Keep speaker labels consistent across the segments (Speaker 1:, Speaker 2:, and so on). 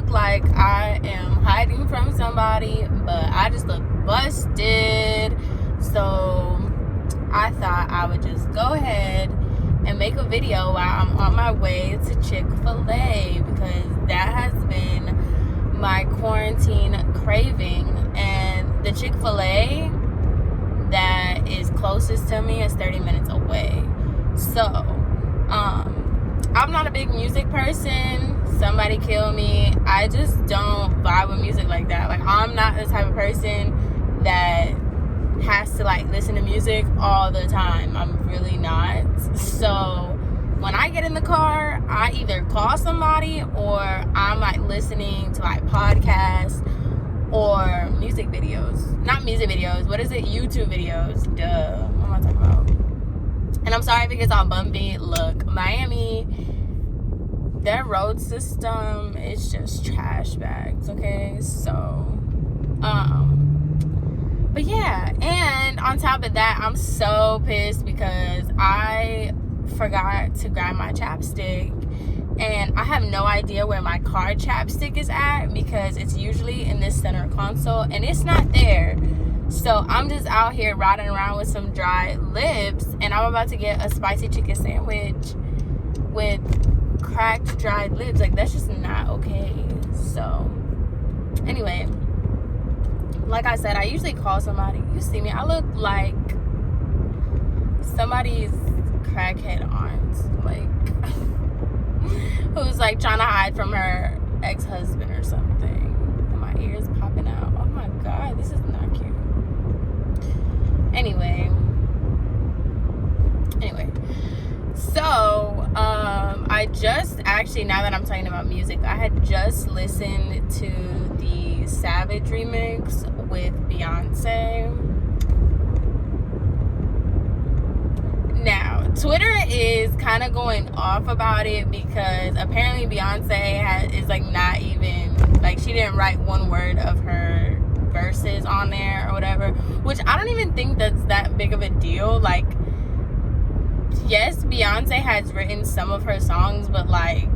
Speaker 1: look like I am hiding from somebody, but I just look busted. So I thought I would just go ahead and make a video while I'm on my way to Chick-Fil-A, because that has been my quarantine craving. And the Chick-Fil-A that is closest to me is 30 minutes away. So I'm not a big music person. Somebody kill me. I just don't vibe with music like that. Like, I'm not the type of person that has to like listen to music all the time. I'm really not. So when I get in the car, I either call somebody or I'm like listening to like podcasts or music videos. Not music videos. What is it? YouTube videos. Duh. What am I talking about? And I'm sorry if it gets all bumpy. Look, Miami, their road system is just trash bags, okay? So, but yeah. And on top of that, I'm so pissed because I forgot to grab my chapstick. And I have no idea where my car chapstick is at, because it's usually in this center console and it's not there. So I'm just out here riding around with some dry lips, and I'm about to get a spicy chicken sandwich with cracked dried lips. Like, that's just not okay. So anyway, like I said, I usually call somebody. You see me, I look like somebody's crackhead aunt, like who's like trying to hide from her ex-husband or something. And my ears popping out. Oh my god, this is not cute. Anyway, so I just actually, now that I'm talking about music, I had just listened to the Savage remix with Beyoncé. Now, Twitter is kind of going off about it because apparently Beyoncé is like not even, like, she didn't write one word of her verses on there or whatever, which I don't even think that's that big of a deal. Like, yes, Beyonce has written some of her songs, but like,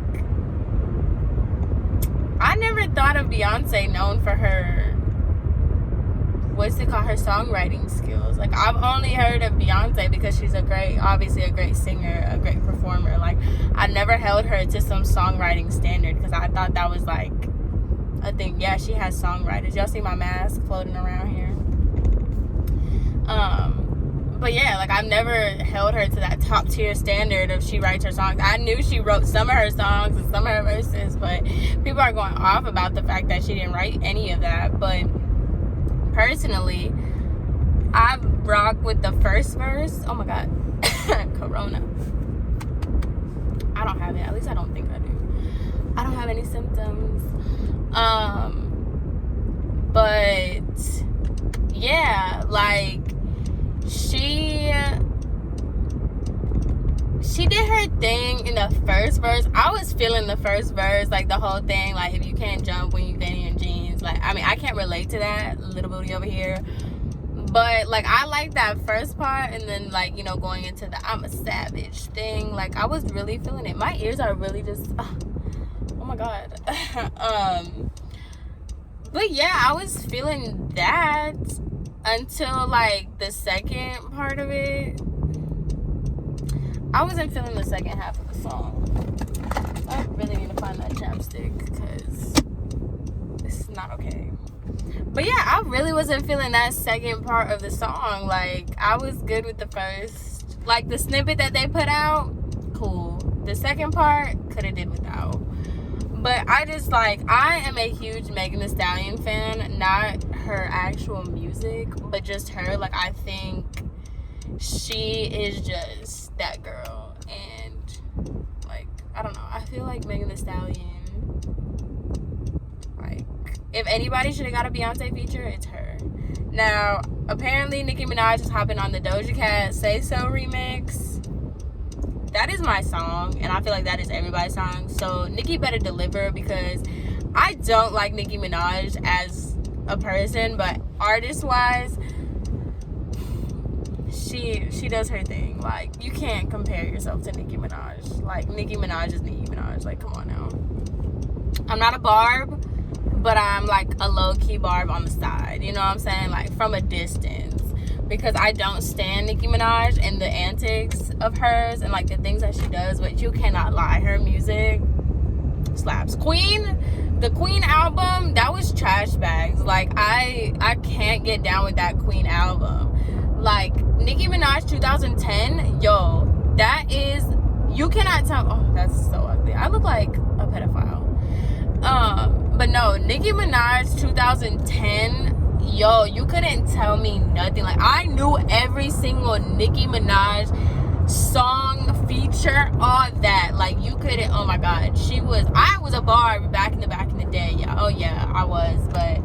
Speaker 1: I never thought of Beyonce known for her, what's it called, her songwriting skills. Like, I've only heard of Beyonce because she's obviously a great singer, a great performer. Like, I never held her to some songwriting standard because I thought that was like a thing. Yeah, she has songwriters. Y'all see my mask floating around here? But yeah, like, I've never held her to that top tier standard of she writes her songs. I knew she wrote some of her songs and some of her verses, but people are going off about the fact that she didn't write any of that. But personally, I rock with the first verse. Oh my god. Corona. I don't have it. At least I don't think I do. I don't have any symptoms. But yeah, like, she did her thing in the first verse. I was feeling the first verse, like the whole thing, like, if you can't jump when you get in your jeans. Like, I mean, I can't relate to that, little booty over here, but like, I like that first part. And then, like, you know, going into the I'm a savage thing, like, I was really feeling it. My ears are really just oh my god. But yeah, I was feeling that until like the second part of it. I wasn't feeling the second half of the song. I really need to find that chapstick because it's not okay. But yeah, I really wasn't feeling that second part of the song. Like, I was good with the first, like, the snippet that they put out, cool. The second part, could have did without. But I just, like, I am a huge Megan Thee Stallion fan. Not her actual music, but just her. Like, I think she is just that girl. And, like, I don't know. I feel like Megan Thee Stallion, like, if anybody should have got a Beyonce feature, it's her. Now, apparently Nicki Minaj is hopping on the Doja Cat Say So remix. That is my song, and I feel like that is everybody's song. So Nicki better deliver, because I don't like Nicki Minaj as a person, but artist-wise, she does her thing. Like, you can't compare yourself to Nicki Minaj. Like, Nicki Minaj is Nicki Minaj. Like, come on now. I'm not a Barb, but I'm like a low-key Barb on the side. You know what I'm saying? Like from a distance. Because I don't stand Nicki Minaj and the antics of hers and like the things that she does, but you cannot lie. Her music slaps. The Queen album, that was trash bags. Like I can't get down with that Queen album. Like Nicki Minaj 2010, yo, that is, you cannot tell. Oh, that's so ugly. I look like a pedophile. But no, Nicki Minaj 2010, yo, you couldn't tell me nothing. Like I knew every single Nicki Minaj song, feature, all that. Like you couldn't. Oh my god, I was a Barb back in the day. Yeah, oh yeah, I was. But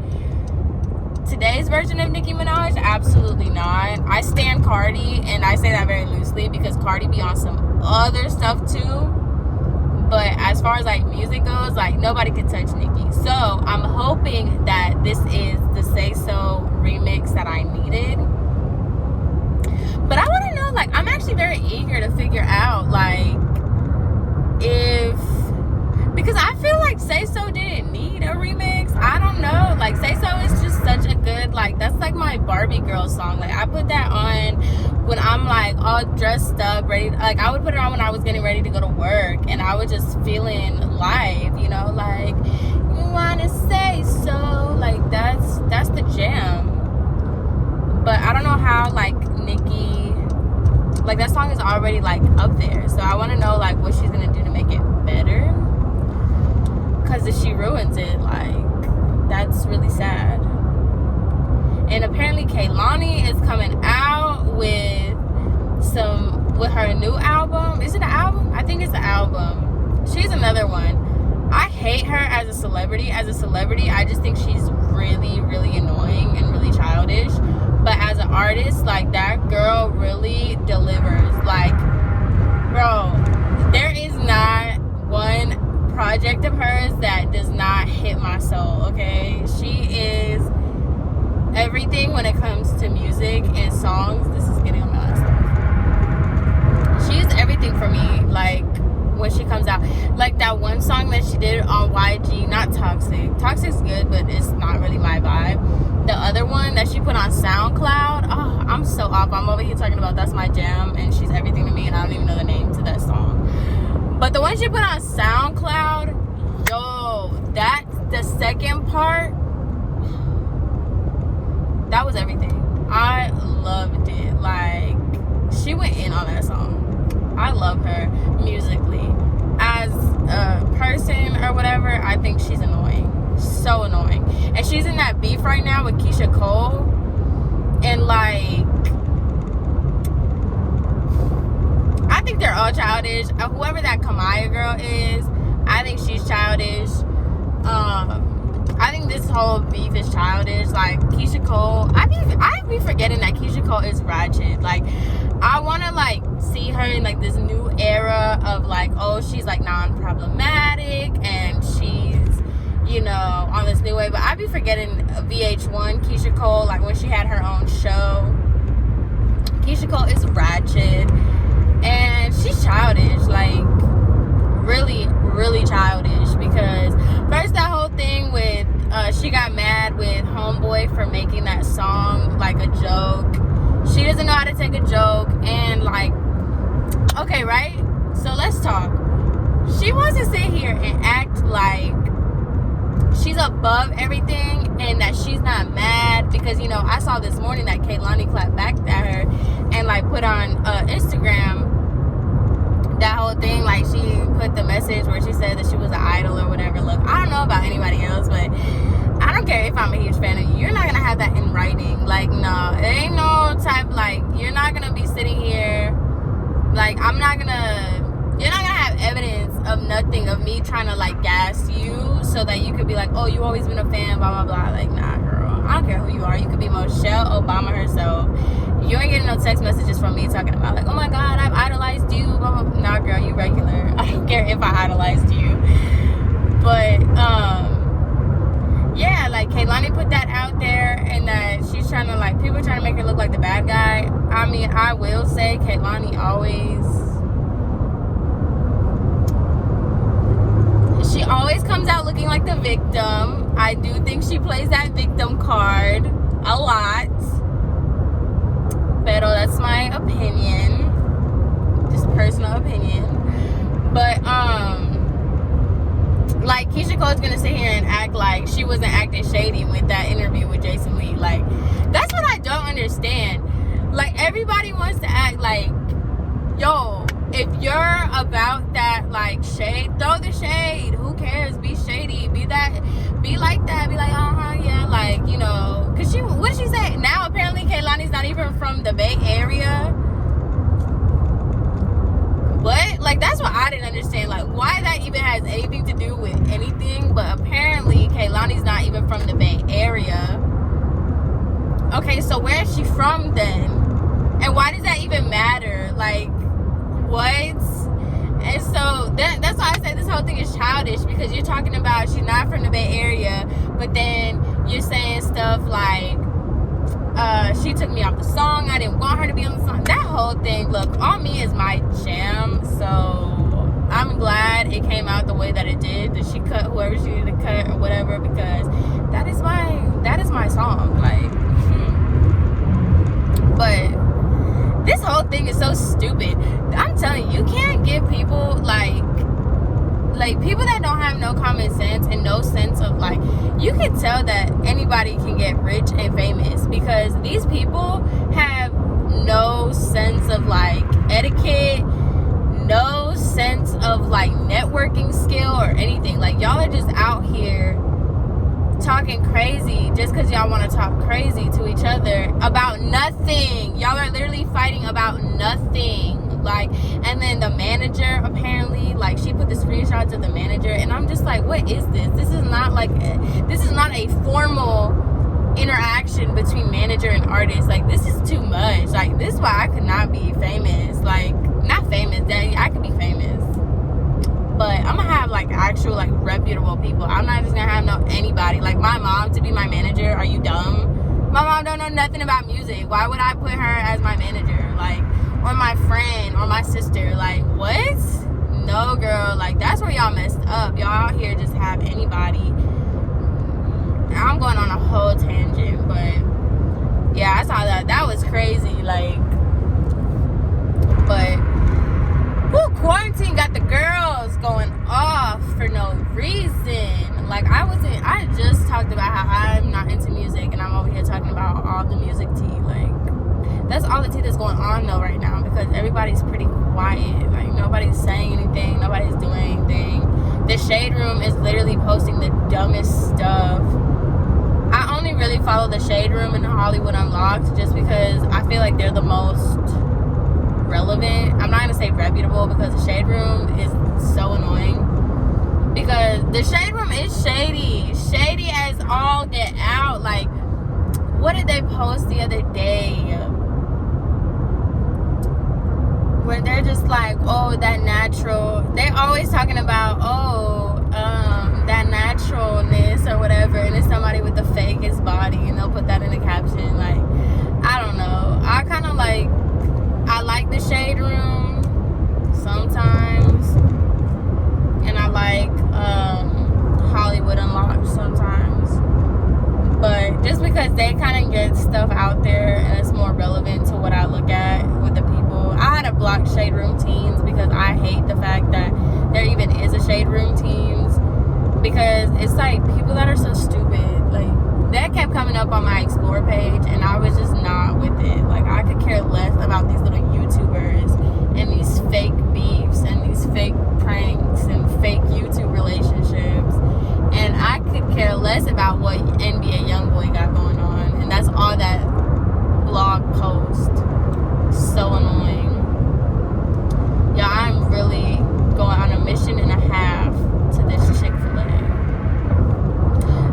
Speaker 1: today's version of Nicki Minaj, absolutely not. I stan Cardi, and I say that very loosely because Cardi be on some other stuff too. But as far as like music goes, like nobody could touch Nicki. So I'm hoping that this is the Say So remix that I needed. But I want to know, like, I'm actually very eager to figure out, like, because I feel like Say So didn't need a remix. I don't know. Like, Say So is just such a good, like, that's like my Barbie girl song. Like, I put that on when I'm, like, all dressed up, ready. Like, I would put it on when I was getting ready to go to work. And I was just feeling live, you know, like, you want to say so. Like, that's the jam. But I don't know how, like, Nicki, like, that song is already, like, up there. So I want to know, like, what she's going to do to make it better. Because if she ruins it, like, that's really sad. And apparently Kehlani is coming out with her new album. Is it an album? I think it's an album. She's another one. I hate her as a celebrity. As a celebrity, I just think she's really, really annoying and really childish. But as an artist, like, that girl really delivers. Like, bro, there is not one project of hers that does not hit my soul, okay? She is everything when it comes to music and songs. This is getting on my last stuff. She's everything for me, like, when she comes out. Like, that one song that she did on YG, not Toxic. Toxic's good, but it's not really my vibe. The other one that she put on SoundCloud, oh, I'm so off. I'm over here talking about that's my jam, and she's everything to me, and I don't even know the name to that song. But the one she put on SoundCloud, yo, that's the second part. That was everything. I loved it. Like, she went in on that song. I love her musically. As a person or whatever, I think she's annoying. So annoying. And she's in that beef right now with Keisha Cole. And, like, I think they're all childish. Whoever that Kamaya girl is, I think she's childish. I think this whole beef is childish. Like, Keisha Cole, I be forgetting that Keisha Cole is ratchet. Like, I want to, like, see her in, like, this new era of, like, oh, she's, like, non-problematic and she's, you know, on this new way. But I be forgetting VH1 Keisha Cole, like, when she had her own show. Keisha Cole is ratchet and she's childish. Like, really, really childish. Because first, that whole thing with she got mad with Homeboy for making that song like a joke. She doesn't know how to take a joke. And, like, okay, right? So let's talk. She wants to sit here and act like she's above everything and that she's not mad because, you know, I saw this morning that Kehlani clapped back at her and, like, put on Instagram that whole thing. Like, she put the message where she said that she was an idol or whatever. Look, I don't know about anybody else, but I don't care if I'm a huge fan of you. You're not gonna have that in writing. Like, no, it ain't no type, like, you're not gonna be sitting here, like, you're not gonna have evidence of nothing, of me trying to, like, gas you so that you could be like, oh, you always been a fan, blah, blah, blah. Like, nah, girl. I don't care who you are. You could be Michelle Obama herself. You ain't getting no text messages from me talking about, like, oh, my God, I've idolized you, blah, blah. Nah, girl, you regular. I don't care if I idolized you. But, yeah, like, Kehlani put that out there and that she's trying to, like, people trying to make her look like the bad guy. I mean, I will say Kehlani always comes out looking like like the victim. I do think she plays that victim card a lot. Pero that's my opinion. Just personal opinion. But, like, Keisha Cole's gonna sit here and act like she wasn't acting shady with that interview with Jason Lee. Like, that's what I don't understand. Like, everybody wants to act like, yo, if you're about that, like, shade, throw the shade. Who cares? Be shady. Be like that. Be like, yeah, like, you know. Because what did she say? Now, apparently, Kehlani's not even from the Bay Area. What? Like, that's what I didn't understand. Like, why that even has anything to do with anything. But apparently, Kehlani's not even from the Bay Area. Okay, so where is she from then? And why does that even matter? Like, what? And so that's why I say this whole thing is childish, because you're talking about she's not from the Bay Area, but then you're saying stuff like, she took me off the song, I didn't want her to be on the song. That whole thing, look, On Me is my jam, so I'm glad it came out the way that it did, that she cut whoever she needed to cut or whatever, because that is my song. Like, but this whole thing is so stupid. I'm telling you, you can't give people like people that don't have no common sense and no sense of, like, you can tell that anybody can get rich and famous, because these people have no sense of, like, etiquette, no sense of, like, networking skill or anything. Like, y'all are just out here talking crazy just because y'all want to talk crazy to each other about nothing. Y'all are literally fighting about nothing. Like, and then the manager, apparently, like, she put the screenshots of the manager, and I'm just like, what is this? This is not a formal interaction between manager and artist. Like, this is too much. Like, this is why I could not be famous. Like, not famous, I could be famous, but I'm gonna have, like, actual, like, reputable people. I'm not just gonna have anybody, like, my mom to be my manager. Are you dumb? My mom don't know nothing about music. Why would I put her as my manager? Like, or my friend or my sister. Like, what? No, girl. Like, that's where y'all messed up. Y'all out here just have anybody. I'm going on a whole tangent, but yeah, I saw that was crazy. Like, but quarantine got the girls going off for no reason. Like, I just talked about how I'm not into music, and I'm over here talking about all the music tea. Like, that's all the tea that's going on though right now, because everybody's pretty quiet. Like, nobody's saying anything, nobody's doing anything. The Shade Room is literally posting the dumbest stuff. I only really follow the Shade Room and Hollywood Unlocked just because I feel like they're the most relevant. I'm not gonna say reputable, because the Shade Room is so annoying, because the Shade Room is shady as all get out. Like, what did they post the other day where they're just like, oh, that natural, they're always talking about, that naturalness or whatever, and it's somebody with the fakest body, and they'll put that in the caption. Like, I don't know, I kind of like, I like the Shade Room sometimes, and I like Hollywood Unlocked sometimes, but just because they kind of get stuff out there and it's more relevant to what I look at with the people. I had to block Shade Room teens because I hate the fact that there even is a Shade Room teens, because it's like people that are so stupid. Like, that kept coming up on my Explore page, and I was just not with it. Like, I could care less about these little YouTubers and these fake beefs and these fake pranks and fake YouTube relationships, and I could care less about what NBA YoungBoy got going on. And that's all that blog post. So annoying. Yeah, I'm really going on a mission and a half to this Chick-Fil-A.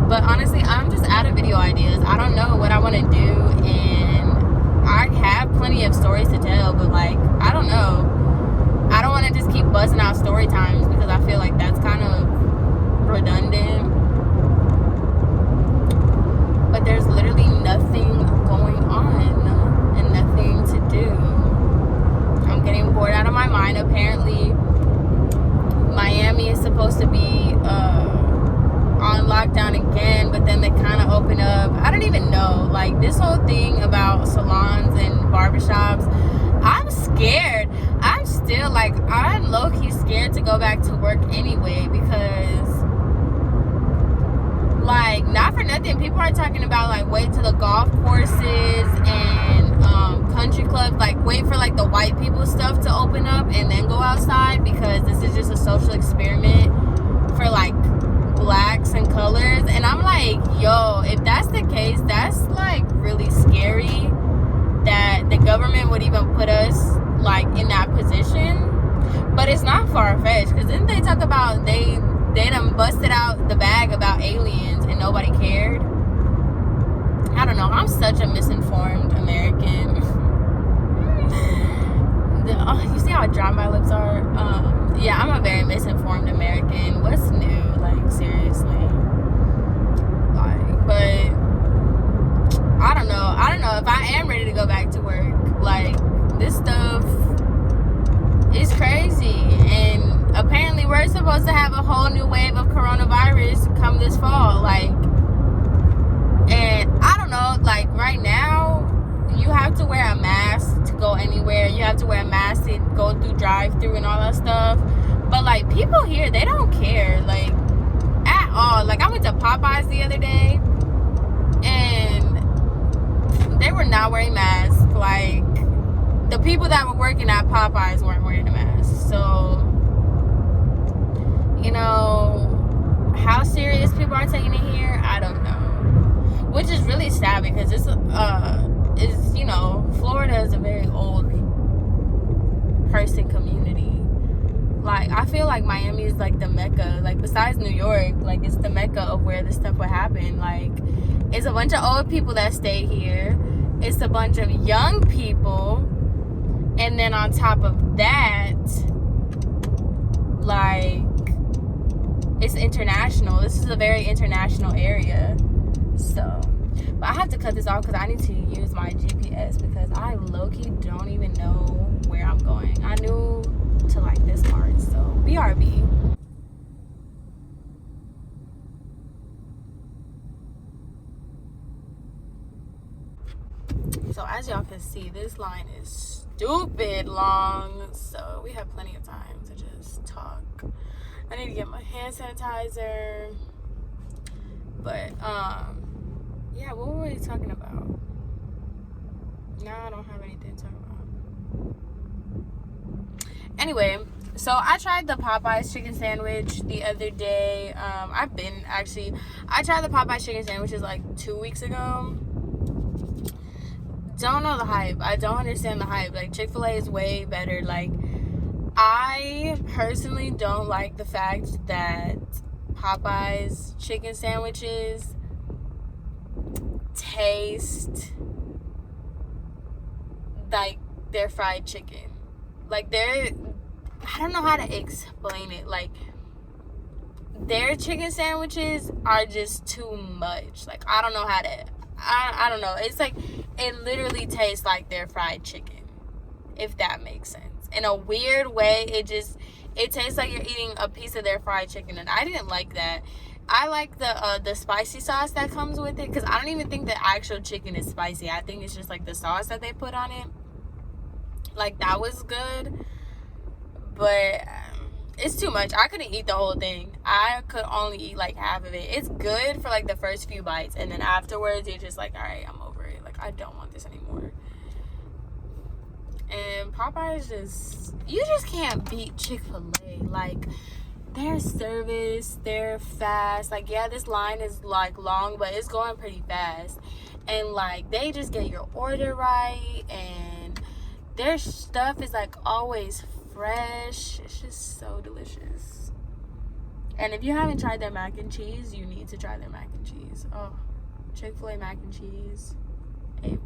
Speaker 1: But honestly, I'm just out of video ideas. I don't know what I want to do, and I have plenty of stories to tell, but, like, I don't know. I don't want to just keep buzzing out story times, because I feel like that's kind of redundant. But there's literally nothing going on and nothing to do. I'm getting bored out of my mind. Apparently, Miami is supposed to be know. Like, this whole thing about salons and barbershops, I'm scared. I'm still, like, I'm low-key scared to go back to work anyway, because, like, not for nothing, people are talking about, like, wait to the golf courses and country clubs, like, wait for, like, the white people stuff to open up and then go outside, because this is just a social experiment for, like, blacks and colors. And I'm like, yo, if that's the case, that's, like, really scary that the government would even put us, like, in that position. But it's not far-fetched, because didn't they talk about they done busted out the bag about aliens and nobody cared? I don't know. I'm such a misinformed American. You see how dry my lips are? Yeah, I'm a very misinformed American. What's new? Like, seriously. Like, but I don't know. I don't know if I am ready to go back to work. Like, this stuff is crazy. And apparently we're supposed to have a whole new wave of coronavirus come this fall. Like, and I don't know, like, right now you have to wear a mask to go anywhere. You have to wear a mask to go through drive-through and all that stuff. But, like, people here, they don't care, like, at all. Like, I went to Popeyes the other day, and they were not wearing masks. Like, the people that were working at Popeyes weren't wearing a mask. So, you know, how serious people are taking it here, I don't know. Which is really sad, because it's you know, Florida is a very old person community. Like, I feel like Miami is like the Mecca. Like, besides New York, like, it's the Mecca of where this stuff would happen. Like, it's a bunch of old people that stay here. It's a bunch of young people. And then on top of that, like, it's international. This is a very international area. So, but I have to cut this off because I need to use my GPS, because I low-key don't even know where I'm going. I knew to, like, this part, so BRB. So as y'all can see, this line is stupid long, so we have plenty of time to just talk. I need to get my hand sanitizer. But yeah, what were we talking about? No, I don't have anything to talk about. Anyway, so I tried the Popeyes chicken sandwich the other day. I tried the Popeyes chicken sandwiches like 2 weeks ago. Don't know the hype. I don't understand the hype. Like, Chick-Fil-A is way better. Like, I personally don't like the fact that Popeyes chicken sandwiches taste like they're fried chicken. Like, I don't know how to explain it. Like, their chicken sandwiches are just too much. Like, I don't know how to, I don't know. It's like, it literally tastes like they're fried chicken, if that makes sense. In a weird way, it tastes like you're eating a piece of their fried chicken, and I didn't like that. I like the spicy sauce that comes with it, because I don't even think the actual chicken is spicy. I think it's just like the sauce that they put on it. Like, that was good, but it's too much. I couldn't eat the whole thing. I could only eat like half of it. It's good for like the first few bites, and then afterwards you're just like, all right, I'm over it. Like, I don't want this anymore. And Popeyes you just can't beat Chick-Fil-A. Like, their service, they're fast. Like, yeah, this line is like long, but it's going pretty fast. And like, they just get your order right, and their stuff is like always fresh. It's just so delicious. And if you haven't tried their mac and cheese, you need to try their mac and cheese. Oh, Chick-fil-A mac and cheese, A1.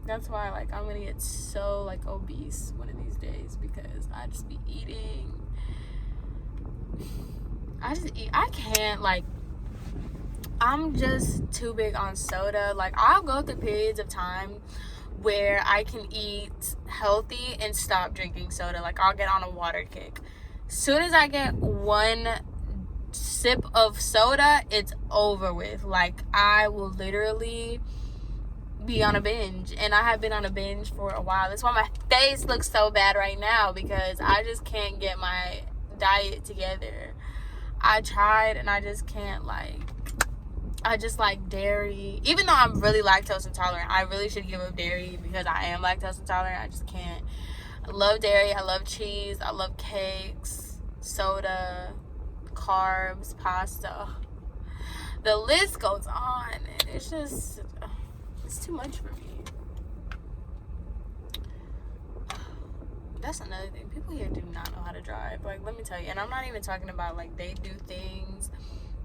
Speaker 1: That's why, like, I'm gonna get so like obese one of these days, because I just be eating. I can't, like, I'm just too big on soda. Like, I'll go through periods of time where I can eat healthy and stop drinking soda. Like, I'll get on a water kick. Soon as I get one sip of soda, it's over with. Like, I will literally be on a binge, and I have been on a binge for a while. That's why my face looks so bad right now, because I just can't get my diet together. I tried, and I just can't. Like, I just like dairy, even though I'm really lactose intolerant. I really should give up dairy because I am lactose intolerant. I just can't. I love dairy, I love cheese, I love cakes, soda, carbs, pasta. The list goes on, and it's just, it's too much for me. That's another thing. People here do not know how to drive. Like, let me tell you. And I'm not even talking about, like, they do things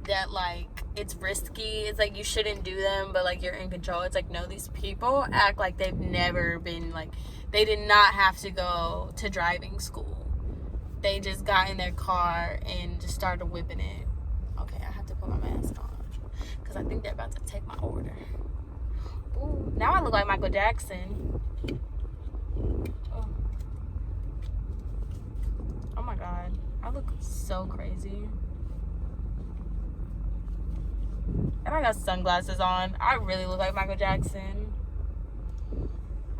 Speaker 1: that, like, it's risky. It's like you shouldn't do them, but, like, you're in control. It's like, no, these people act like they've never been, like, they did not have to go to driving school. They just got in their car and just started whipping it. Okay, I have to put my mask on because I think they're about to take my order. Ooh, now I look like Michael Jackson. Oh my God, I look so crazy. And I got sunglasses on. I really look like Michael Jackson.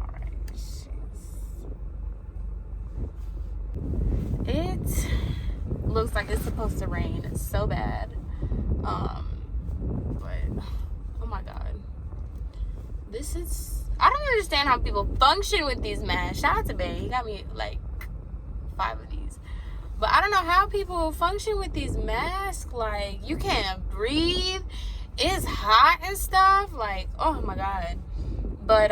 Speaker 1: Alright, it looks like it's supposed to rain. It's so bad. But oh my God. This is, I don't understand how people function with these masks. Shout out to Bay. He got me like 5 of these. But I don't know how people function with these masks. Like, you can't breathe. It's hot and stuff. Like, oh my God. But,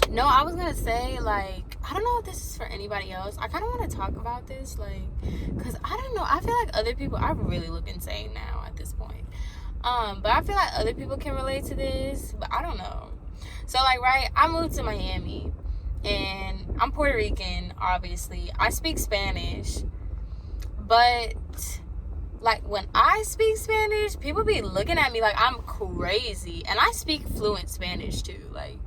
Speaker 1: no, I was gonna say, like, I don't know if this is for anybody else. I kind of want to talk about this, like, because I don't know. I feel like other people, I really look insane now at this point. But I feel like other people can relate to this, but I don't know. So, like, right, I moved to Miami. And I'm Puerto Rican, obviously. I speak Spanish. But, like, when I speak Spanish, people be looking at me like I'm crazy. And I speak fluent Spanish, too. Like,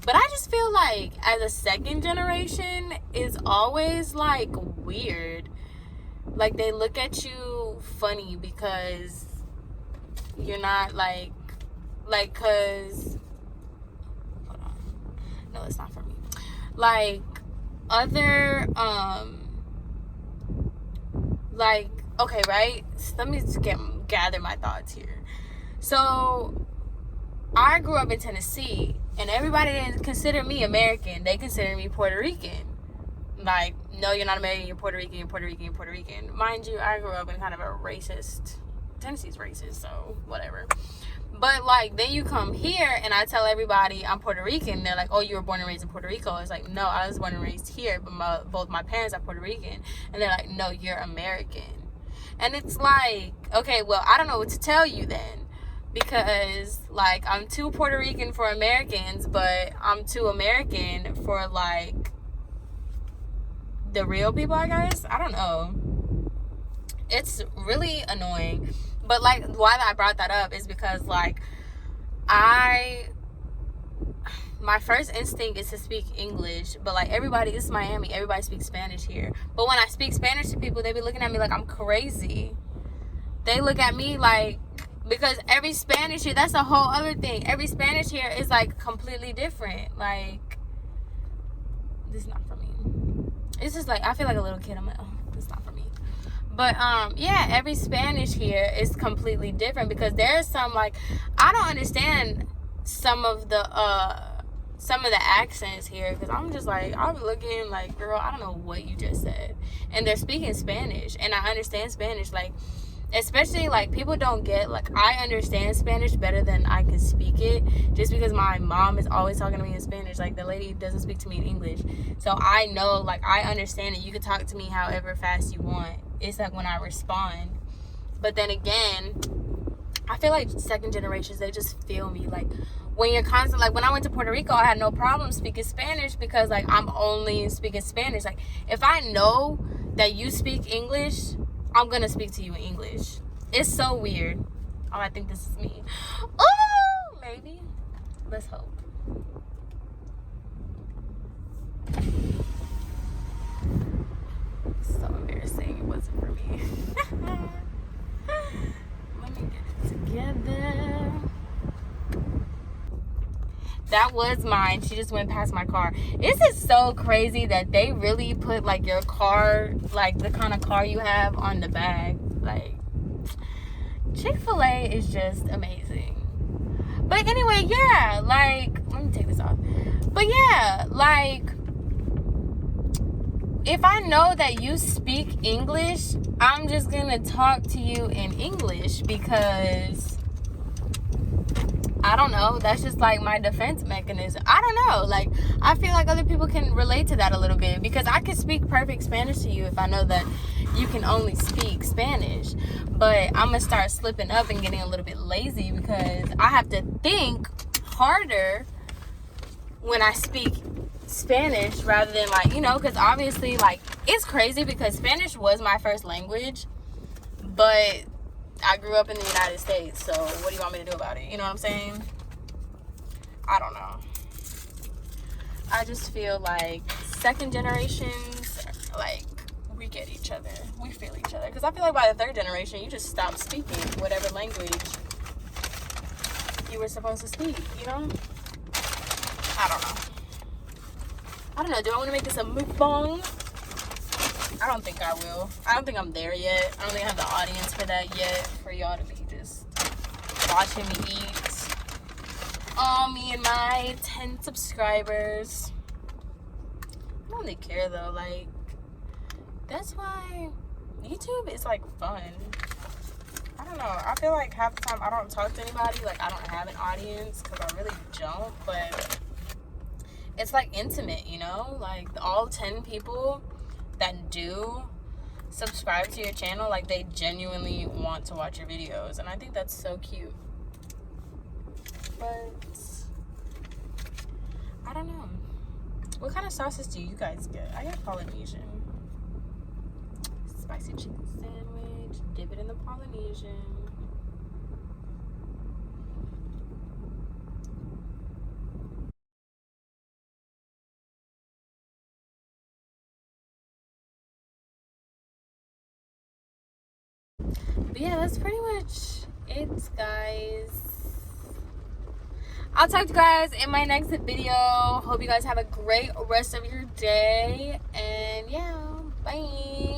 Speaker 1: but I just feel like as a second generation, it's always, like, weird. Like, they look at you funny because you're not, like, because... Hold on. No, it's not for me. Like, other, like, okay, right? So let me just gather my thoughts here. So, I grew up in Tennessee, and everybody didn't consider me American. They consider me Puerto Rican. Like, no, you're not American, you're Puerto Rican, you're Puerto Rican, you're Puerto Rican. Mind you, I grew up in kind of a racist, Tennessee's racist, so whatever. But, like, then you come here, and I tell everybody I'm Puerto Rican. They're like, oh, you were born and raised in Puerto Rico. It's like, no, I was born and raised here, but both my parents are Puerto Rican. And they're like, no, you're American. And it's like, okay, well, I don't know what to tell you then. Because, like, I'm too Puerto Rican for Americans, but I'm too American for, like, the real people, I guess. I don't know. It's really annoying. But, like, why I brought that up is because, like, my first instinct is to speak English. But, like, everybody, this is Miami. Everybody speaks Spanish here. But when I speak Spanish to people, they be looking at me like I'm crazy. They look at me like, because every Spanish here, that's a whole other thing. Every Spanish here is, like, completely different. Like, this is not for me. It's just, like, I feel like a little kid. I'm like, oh, this is not for me. But, yeah, every Spanish here is completely different because there's some, like, I don't understand some of the accents here because I'm just, like, I'm looking like, girl, I don't know what you just said. And they're speaking Spanish, and I understand Spanish, like, especially, like, people don't get, like, I understand Spanish better than I can speak it just because my mom is always talking to me in Spanish. Like, the lady doesn't speak to me in English. So I know, like, I understand it. You can talk to me however fast you want. It's, like, when I respond. But then again, I feel like second generations, they just feel me. Like, when you're constant, like, when I went to Puerto Rico, I had no problem speaking Spanish because, like, I'm only speaking Spanish. Like, if I know that you speak English, I'm gonna speak to you in English. It's so weird. Oh, I think this is me. Oh, maybe. Let's hope. So embarrassing. embarrassing. It wasn't for me. Let me get it together. That was mine. She just went past my car. This is so crazy that they really put like your car, like the kind of car you have, on the bag. Like, Chick-Fil-A is just amazing. But anyway, yeah, like, let me take this off. But yeah, like, if I know that you speak English, I'm just gonna talk to you in English because I don't know, that's just like my defense mechanism. I don't know, like, I feel like other people can relate to that a little bit because I can speak perfect Spanish to you if I know that you can only speak Spanish. But I'm gonna start slipping up and getting a little bit lazy because I have to think harder when I speak Spanish rather than, like, you know, because obviously, like, it's crazy because Spanish was my first language, but I grew up in the United States, so what do you want me to do about it? You know what I'm saying? I don't know. I just feel like second generations, like, we get each other. We feel each other. Because I feel like by the third generation, you just stop speaking whatever language you were supposed to speak, you know? I don't know. I don't know. Do I want to make this a mukbang? I don't think I will. I don't think I'm there yet. I don't think I have the audience for that yet. For y'all to be just watching me eat. Oh, me and my 10 subscribers. I don't really care though. Like, that's why YouTube is like fun. I don't know. I feel like half the time I don't talk to anybody. Like, I don't have an audience because I really don't. But it's like intimate, you know? Like, all 10 people that do subscribe to your channel, like, they genuinely want to watch your videos, and I think that's so cute. But I don't know, what kind of sauces do you guys get? I get Polynesian. Spicy chicken sandwich, dip it in the Polynesian. But yeah, that's pretty much it, guys. I'll talk to you guys in my next video. Hope you guys have a great rest of your day. And yeah, bye.